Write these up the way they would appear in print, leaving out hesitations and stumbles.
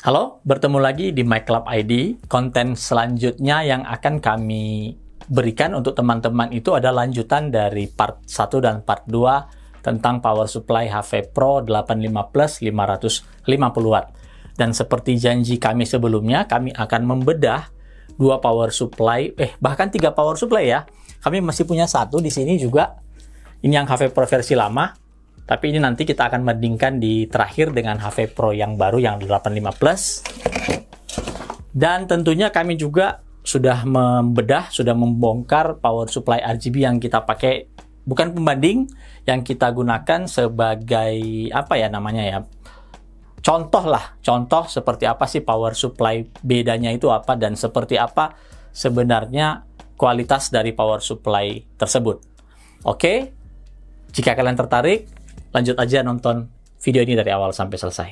Halo, bertemu lagi di My Club ID. Konten selanjutnya yang akan kami berikan untuk teman-teman itu ada lanjutan dari part 1 dan part 2 tentang power supply HP Pro 85 Plus 550 Watt. Dan seperti janji kami sebelumnya, kami akan membedah dua power supply, bahkan 3 power supply ya. Kami masih punya satu di sini juga. Ini yang HP Pro versi lama. Tapi ini nanti kita akan bandingkan di terakhir dengan HP Pro yang baru yang 85 Plus. Dan tentunya kami juga sudah membedah, sudah membongkar power supply RGB yang kita pakai, bukan pembanding, yang kita gunakan sebagai apa ya namanya ya, contoh lah, contoh seperti apa sih power supply, bedanya itu apa, dan seperti apa sebenarnya kualitas dari power supply tersebut. Oke, jika kalian tertarik, lanjut aja nonton video ini dari awal sampai selesai.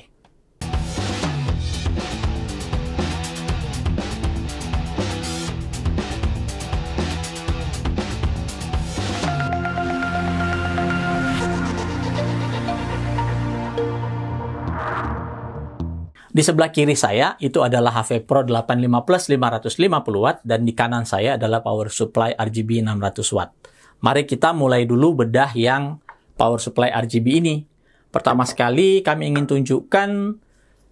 Di sebelah kiri saya itu adalah HP Pro 85 Plus 550 Watt dan di kanan saya adalah power supply RGB 600 Watt. Mari kita mulai dulu bedah yang power supply RGB ini. Pertama sekali kami ingin tunjukkan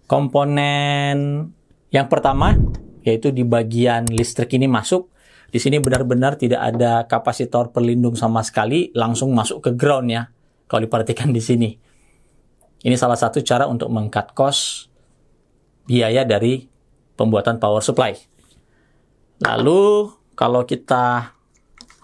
komponen yang pertama, yaitu di bagian listrik ini masuk. Di sini benar-benar tidak ada kapasitor pelindung sama sekali, langsung masuk ke ground ya. Kalau diperhatikan di sini. Ini salah satu cara untuk meng-cut cost biaya dari pembuatan power supply. Lalu kalau kita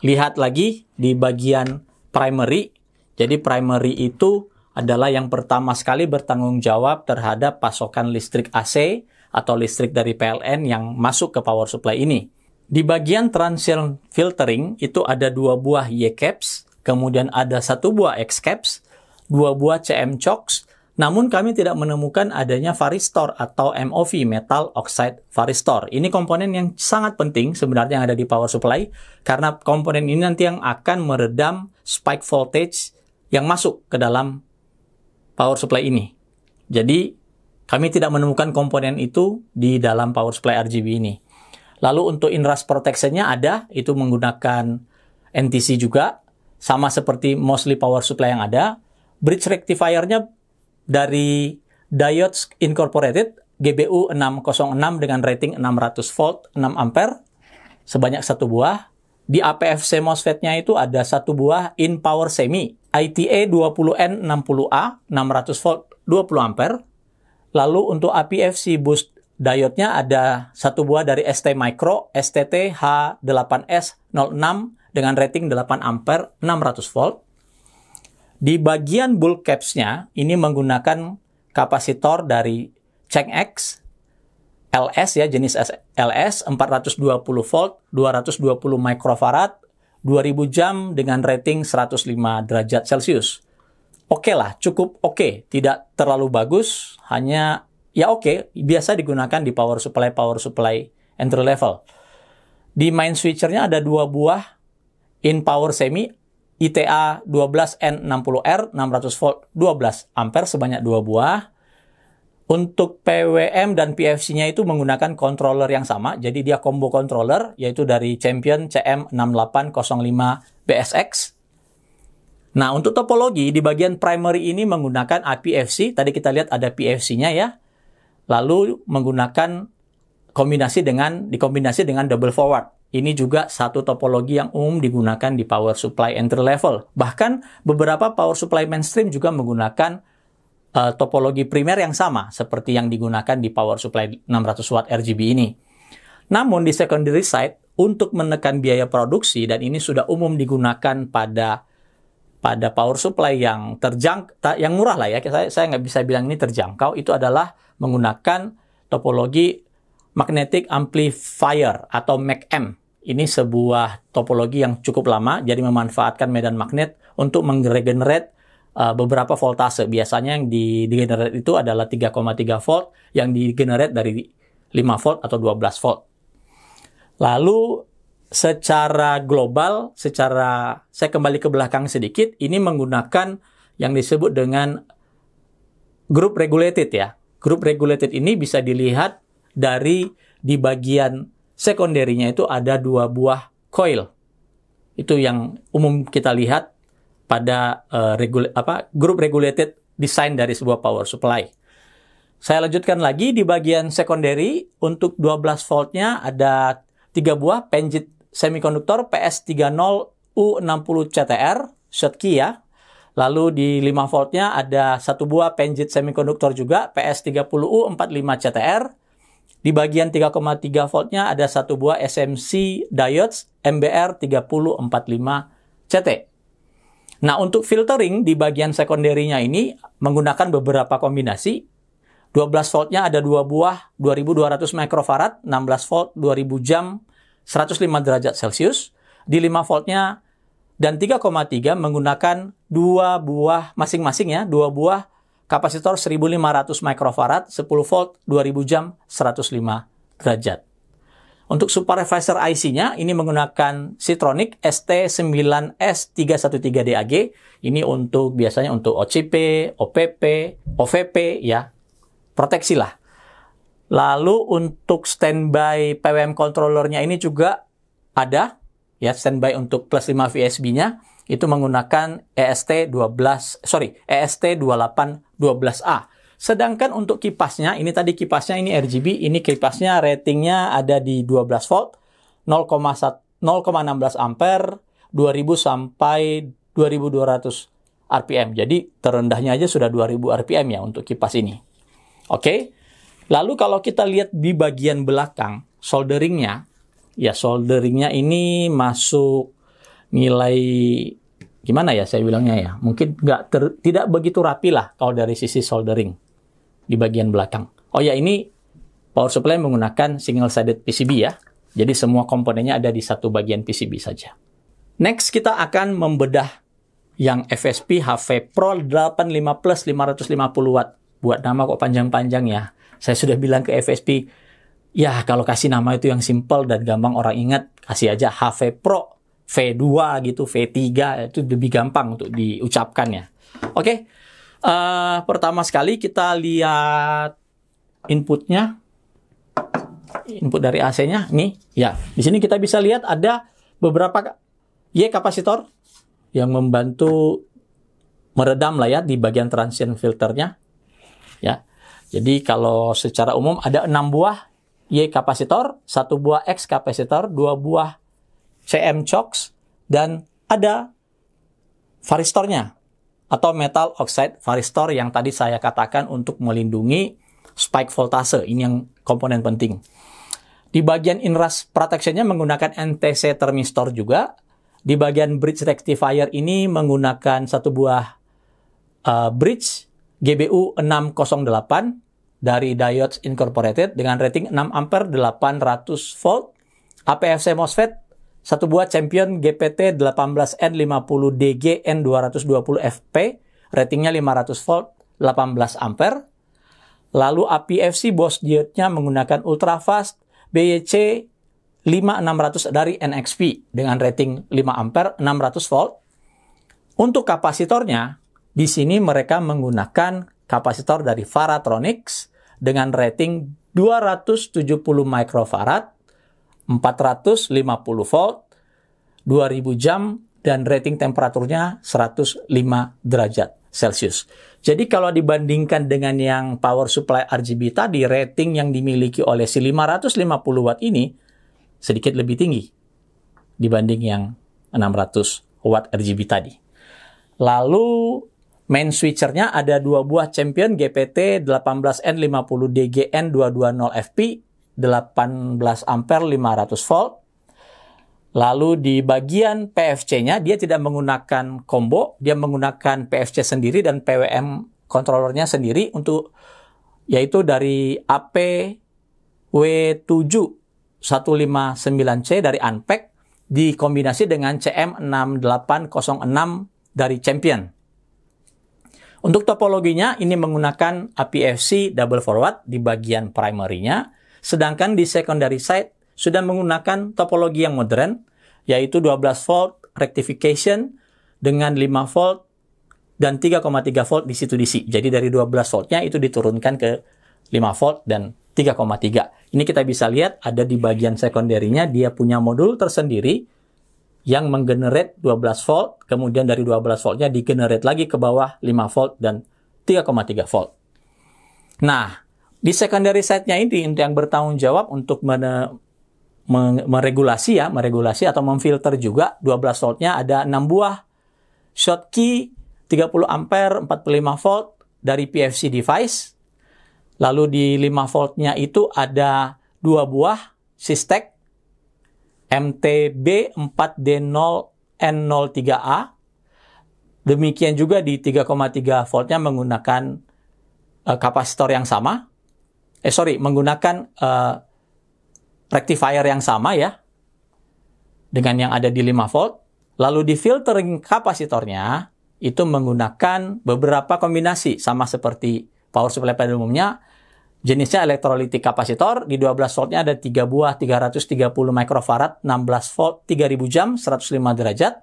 lihat lagi di bagian primary, jadi primary itu adalah yang pertama sekali bertanggung jawab terhadap pasokan listrik AC atau listrik dari PLN yang masuk ke power supply ini. Di bagian transient filtering itu ada 2 buah Y-caps, kemudian ada 1 buah X-caps, 2 buah CM chocks, namun kami tidak menemukan adanya varistor atau MOV, metal oxide varistor. Ini komponen yang sangat penting sebenarnya yang ada di power supply, karena komponen ini nanti yang akan meredam spike voltage yang masuk ke dalam power supply ini. Jadi, kami tidak menemukan komponen itu di dalam power supply RGB ini. Lalu untuk inrush protection-nya ada, itu menggunakan NTC juga, sama seperti mostly power supply yang ada. Bridge rectifier-nya dari Diodes Incorporated, GBU 606 dengan rating 600 volt 6 ampere, sebanyak 1 buah. Di APFC MOSFET-nya itu ada 1 buah in power semi, ITA 20N60A 600 volt 20 ampere. Lalu untuk APFC boost diode-nya ada 1 buah dari ST Micro STT H8S06 dengan rating 8 ampere 600 volt. Di bagian bulk caps-nya ini menggunakan kapasitor dari Chang'e LS ya, jenis LS 420 volt 220 microfarad 2000 jam dengan rating 105 derajat Celcius. Oke lah, cukup oke, tidak terlalu bagus, hanya ya oke, biasa digunakan di power supply entry level. Di main switcher-nya ada 2 buah in power semi ITA 12N60R 600 volt 12 ampere sebanyak 2 buah. Untuk PWM dan PFC-nya itu menggunakan controller yang sama, jadi dia combo controller, yaitu dari Champion CM6805 BSX. Nah, untuk topologi, di bagian primary ini menggunakan APFC, tadi kita lihat ada PFC-nya ya, lalu menggunakan dikombinasi dengan double forward. Ini juga satu topologi yang umum digunakan di power supply entry level. Bahkan beberapa power supply mainstream juga menggunakan topologi primer yang sama seperti yang digunakan di power supply 600 watt RGB ini. Namun di secondary side untuk menekan biaya produksi, dan ini sudah umum digunakan pada power supply yang yang murah lah ya, saya nggak bisa bilang ini terjangkau, itu adalah menggunakan topologi magnetic amplifier atau MACM. Ini sebuah topologi yang cukup lama, jadi memanfaatkan medan magnet untuk mengregenerate beberapa voltase. Biasanya yang digenerate itu adalah 3,3 volt, yang digenerate dari 5 volt atau 12 volt. Lalu secara global, saya kembali ke belakang sedikit, ini menggunakan yang disebut dengan group regulated ya. Group regulated ini bisa dilihat dari di bagian secondary-nya itu ada 2 buah coil. Itu yang umum kita lihat pada group regulated design dari sebuah power supply. Saya lanjutkan lagi di bagian secondary. Untuk 12 voltnya ada 3 buah Penjit semikonduktor PS30U60CTR Schottky ya. Lalu di 5 voltnya ada 1 buah Penjit semikonduktor juga PS30U45CTR. Di bagian 3,3 voltnya ada 1 buah SMC diodes MBR3045CT. Nah, untuk filtering di bagian secondary-nya ini menggunakan beberapa kombinasi. 12 voltnya ada 2 buah 2200 microfarad, 16 volt 2000 jam 105 derajat Celcius. Di 5 voltnya dan 3,3 menggunakan 2 buah masing-masing ya, 2 buah kapasitor 1500 microfarad, 10 volt 2000 jam 105 derajat. Untuk supervisor IC-nya ini menggunakan Sitronic ST9S313DAG. Ini untuk biasanya untuk OCP, OPP, OVP ya. Proteksi lah. Lalu untuk standby PWM controllernya ini juga ada ya, standby untuk plus 5 VSB-nya itu menggunakan EST2812A. Sedangkan untuk kipasnya, ini tadi kipasnya ini RGB, ini kipasnya ratingnya ada di 12 volt, 0,16 ampere, 2000 sampai 2200 RPM. Jadi terendahnya aja sudah 2000 RPM ya untuk kipas ini. Oke. Lalu kalau kita lihat di bagian belakang, solderingnya, ya solderingnya ini masuk nilai gimana ya saya bilangnya ya, mungkin tidak begitu rapi lah kalau dari sisi soldering di bagian belakang. Oh ya, ini power supply menggunakan single sided PCB ya, jadi semua komponennya ada di satu bagian PCB saja. Next kita akan membedah yang FSP HV Pro 85 plus 550 watt. Buat nama kok panjang-panjang ya. Saya sudah bilang ke FSP, ya kalau kasih nama itu yang simple dan gampang orang ingat, kasih aja HV Pro V2 gitu, V3, itu lebih gampang untuk diucapkan ya. Oke, pertama sekali kita lihat inputnya, input dari AC-nya, nih ya. Di sini kita bisa lihat ada beberapa Y kapasitor yang membantu meredam lah ya di bagian transient filternya. Ya, jadi kalau secara umum ada 6 buah Y kapasitor, 1 buah X kapasitor, 2 buah CM CHOX, dan ada varistornya atau metal oxide varistor yang tadi saya katakan untuk melindungi spike voltase. Ini yang komponen penting. Di bagian inrush protection-nya menggunakan NTC thermistor juga. Di bagian bridge rectifier ini menggunakan 1 buah bridge GBU 608 dari Diodes Incorporated dengan rating 6 ampere 800 volt. APFC MOSFET 1 buah Champion GPT 18N50DG N220FP, ratingnya 500 volt 18 ampere. Lalu APFC Bosch diode-nya menggunakan ultrafast BYC 5600 dari NXP dengan rating 5 ampere 600 volt. Untuk kapasitornya, di sini mereka menggunakan kapasitor dari Varatronics dengan rating 270 microfarad, 450 volt, 2000 jam, dan rating temperaturnya 105 derajat Celcius. Jadi kalau dibandingkan dengan yang power supply RGB tadi, rating yang dimiliki oleh si 550 watt ini sedikit lebih tinggi dibanding yang 600 watt RGB tadi. Lalu main switchernya ada 2 buah Champion GPT 18N50DGN220FP, 18 ampere 500 volt. Lalu di bagian PFC-nya dia tidak menggunakan combo, dia menggunakan PFC sendiri dan PWM controllernya sendiri untuk yaitu dari APW7-159C dari Unpack dikombinasi dengan CM6806 dari Champion. Untuk topologinya ini menggunakan APFC double forward di bagian primary-nya, sedangkan di secondary side sudah menggunakan topologi yang modern, yaitu 12 volt rectification dengan 5 volt dan 3,3 volt DC-to-DC. Jadi dari 12 voltnya itu diturunkan ke volt, dan 3,3. Ini kita bisa lihat ada di bagian sekunderinya, dia punya modul tersendiri yang menggenerate 12 volt, kemudian dari 12 voltnya digenerate lagi ke bawah 5 volt dan 3,3 volt. Nah, di secondary side-nya ini yang bertanggung jawab untuk meregulasi atau memfilter juga 12 voltnya ada 6 buah Schottky 30 ampere 45 volt dari PFC device. Lalu di 5 voltnya itu ada 2 buah Systech MTB4D0N03A. Demikian juga di 3,3 voltnya menggunakan kapasitor yang sama. Menggunakan rectifier yang sama ya, dengan yang ada di 5 volt. Lalu di filtering kapasitornya itu menggunakan beberapa kombinasi, sama seperti power supply pada umumnya. Jenisnya elektrolitik kapasitor, di 12 voltnya ada 3 buah 330 microfarad, 16 volt, 3000 jam, 105 derajat.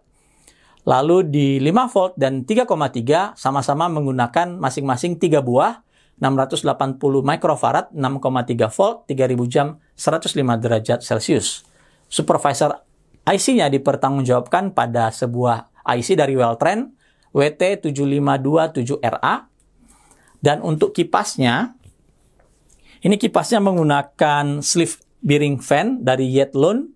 Lalu di 5 volt dan 3,3 sama-sama menggunakan masing-masing 3 buah, 680 microfarad, 6,3 volt, 3000 jam, 105 derajat Celcius. Supervisor IC-nya dipertanggungjawabkan pada sebuah IC dari Weltrend WT7527RA. Dan untuk kipasnya, ini kipasnya menggunakan sleeve bearing fan dari Yathlon.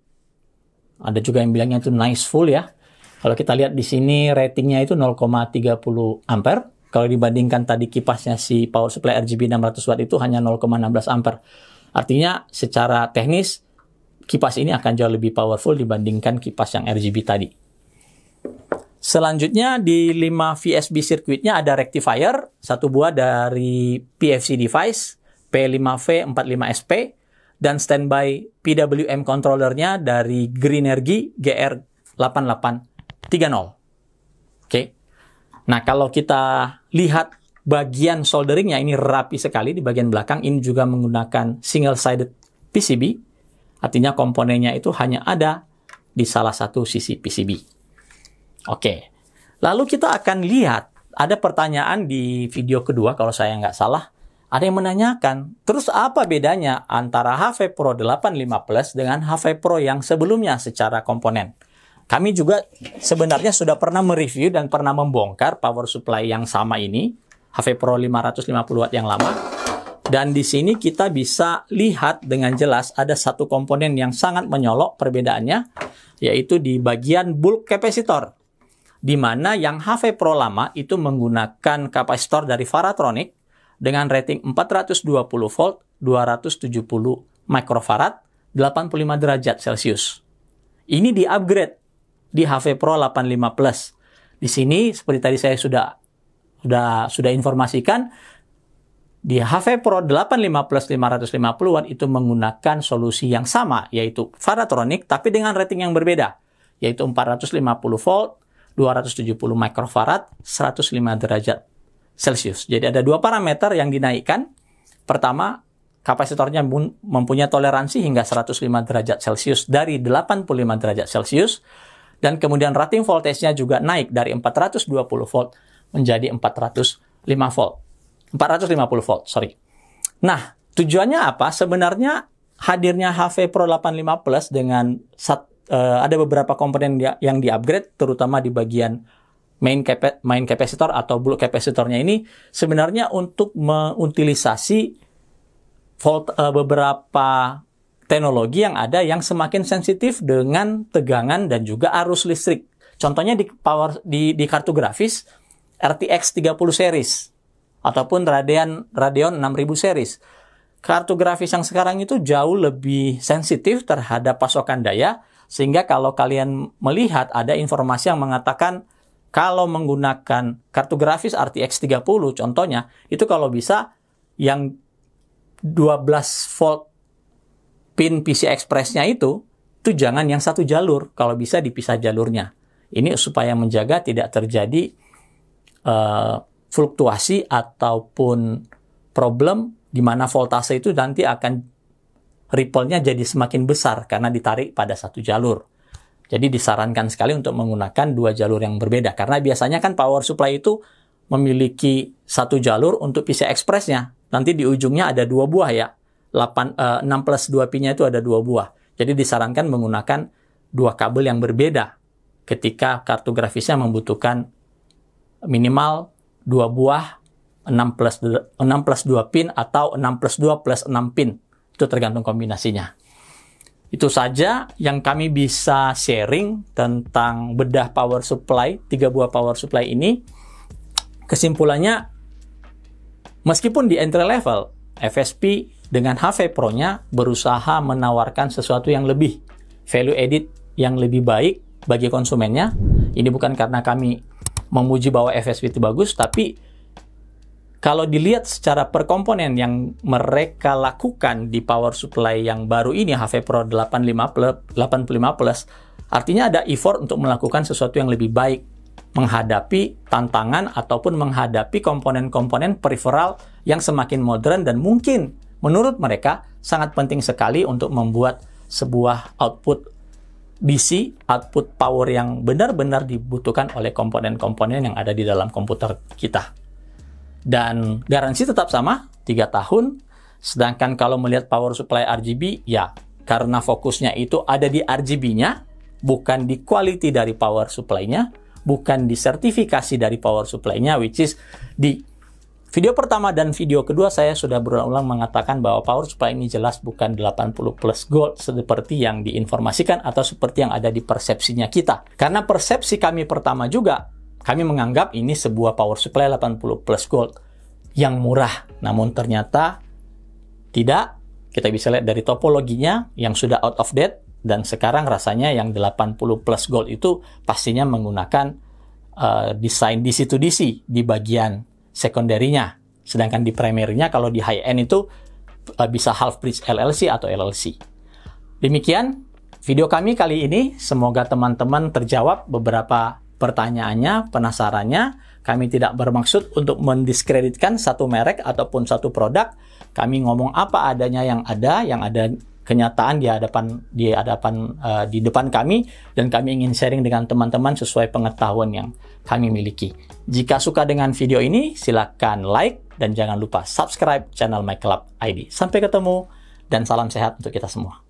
Ada juga yang bilangnya itu nice full ya. Kalau kita lihat di sini ratingnya itu 0,30 ampere. Kalau dibandingkan tadi kipasnya si power supply RGB 600 watt itu hanya 0,16 ampere. Artinya secara teknis kipas ini akan jauh lebih powerful dibandingkan kipas yang RGB tadi. Selanjutnya di 5 VSB circuitnya ada rectifier, satu buah dari PFC device P5V45SP dan standby PWM controllernya dari Greenergy GR8830. Oke. Nah, kalau kita lihat bagian solderingnya ini rapi sekali di bagian belakang. Ini juga menggunakan single-sided PCB. Artinya komponennya itu hanya ada di salah satu sisi PCB. Oke. Lalu kita akan lihat, ada pertanyaan di video kedua kalau saya nggak salah. Ada yang menanyakan, terus apa bedanya antara HP Pro 85 Plus dengan HP Pro yang sebelumnya secara komponen? Kami juga sebenarnya sudah pernah mereview dan pernah membongkar power supply yang sama ini, HP Pro 550 watt yang lama. Dan di sini kita bisa lihat dengan jelas ada satu komponen yang sangat menyolok perbedaannya, yaitu di bagian bulk capacitor. Di mana yang HP Pro lama itu menggunakan kapasitor dari Varatronic dengan rating 420 volt, 270 microfarad, 85 derajat Celcius. Ini di-upgrade di HP Pro 85 Plus. Di sini seperti tadi saya sudah informasikan, di HP Pro 85 Plus 550 watt itu menggunakan solusi yang sama, yaitu Varatronic tapi dengan rating yang berbeda, yaitu 450 volt, 270 microfarad, 105 derajat Celcius. Jadi ada dua parameter yang dinaikkan. Pertama, kapasitornya mempunyai toleransi hingga 105 derajat Celcius dari 85 derajat Celcius. Dan kemudian rating voltage-nya juga naik dari 420 volt menjadi 450 volt. Nah, tujuannya apa? Sebenarnya hadirnya HP Pro 85 Plus dengan ada beberapa komponen yang di-upgrade, terutama di bagian main capacitor atau bulk capacitornya ini sebenarnya untuk mengutilisasi beberapa teknologi yang ada yang semakin sensitif dengan tegangan dan juga arus listrik. Contohnya di kartu grafis RTX 30 series ataupun Radeon 6000 series. Kartu grafis yang sekarang itu jauh lebih sensitif terhadap pasokan daya, sehingga kalau kalian melihat ada informasi yang mengatakan kalau menggunakan kartu grafis RTX 30 contohnya, itu kalau bisa yang 12 volt pin PCI Express-nya itu jangan yang satu jalur, kalau bisa dipisah jalurnya. Ini supaya menjaga tidak terjadi fluktuasi ataupun problem di mana voltase itu nanti akan ripple-nya jadi semakin besar karena ditarik pada satu jalur. Jadi disarankan sekali untuk menggunakan dua jalur yang berbeda. Karena biasanya kan power supply itu memiliki satu jalur untuk PCI Express-nya. nanti di ujungnya ada 2 buah ya. 6 plus 2 pinnya itu ada 2 buah. Jadi disarankan menggunakan 2 kabel yang berbeda ketika kartu grafisnya membutuhkan minimal 2 buah 6 plus 2 pin atau 6 plus 2 plus 6 pin. Itu tergantung kombinasinya. Itu saja yang kami bisa sharing tentang bedah power supply, 3 buah power supply ini. Kesimpulannya, meskipun di entry level, FSP dengan HV Pro-nya berusaha menawarkan sesuatu yang lebih, value added yang lebih baik bagi konsumennya. Ini bukan karena kami memuji bahwa FSP itu bagus, tapi kalau dilihat secara per komponen yang mereka lakukan di power supply yang baru ini, HV Pro 85 Plus, artinya ada effort untuk melakukan sesuatu yang lebih baik, menghadapi tantangan ataupun menghadapi komponen-komponen peripheral yang semakin modern dan mungkin menurut mereka sangat penting sekali untuk membuat sebuah output DC, output power yang benar-benar dibutuhkan oleh komponen-komponen yang ada di dalam komputer kita. Dan garansi tetap sama, 3 tahun. Sedangkan kalau melihat power supply RGB, ya karena fokusnya itu ada di RGB-nya, bukan di quality dari power supply-nya, bukan di sertifikasi dari power supply-nya, which is di video pertama dan video kedua saya sudah berulang-ulang mengatakan bahwa power supply ini jelas bukan 80 plus gold seperti yang diinformasikan atau seperti yang ada di persepsinya kita. Karena persepsi kami pertama juga, kami menganggap ini sebuah power supply 80 plus gold yang murah. Namun ternyata tidak. Kita bisa lihat dari topologinya yang sudah out of date, dan sekarang rasanya yang 80 plus gold itu pastinya menggunakan desain DC to DC di bagian sekunderinya. Sedangkan di primernya kalau di high end itu bisa half bridge LLC atau LLC. Demikian video kami kali ini. Semoga teman-teman terjawab beberapa pertanyaannya, penasarannya. Kami tidak bermaksud untuk mendiskreditkan satu merek ataupun satu produk. Kami ngomong apa adanya yang ada kenyataan di depan kami, dan kami ingin sharing dengan teman-teman sesuai pengetahuan yang kami miliki. Jika suka dengan video ini, silakan like dan jangan lupa subscribe channel MyClub ID. Sampai ketemu dan salam sehat untuk kita semua.